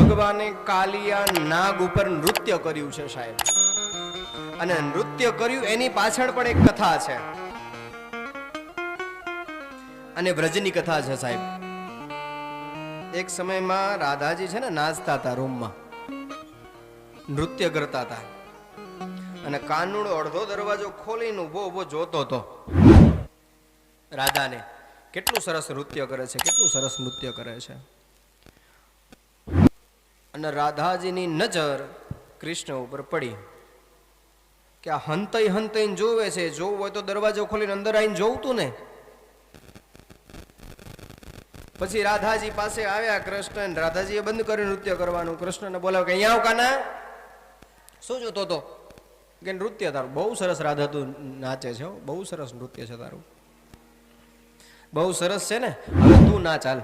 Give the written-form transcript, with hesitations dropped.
ભગવાને કાલિયા નાગ ઉપર નૃત્ય કર્યું છે સાહેબ, અને નૃત્ય કર્યું એની પાછળ પણ એક કથા છે, અને વ્રજની કથા છે સાહેબ. એક સમયમાં રાધાજી છે ને નાચતા હતા, રૂમમાં નૃત્ય કરતા હતા, અને કાનુડો અડધો દરવાજો ખોલીને ઉભો ઉભો જોતો હતો રાધાને, કેટલું સરસ નૃત્ય કરે છે, કેટલું સરસ નૃત્ય કરે છે. અને રાધાજીની નજર કૃષ્ણ ઉપર પડી કે આ હંતાઈ હંતાઈને જોવે છે, જોવું હોય તો દરવાજો ખોલીને અંદર આવીને જોવતું ને. પછી રાધાજી પાસે આવ્યા કૃષ્ણ, રાધાજીએ બંધ કર્યું નૃત્ય કરવાનું. કૃષ્ણને બોલાવ કે અહીંયા આવ કાના, શું જોતો હતો? કે નૃત્ય તારું બહુ સરસ, રાધા તું નાચે છે, બહુ સરસ નૃત્ય છે તારું, બહુ સરસ છે ને, હવે તું ના ચાલ.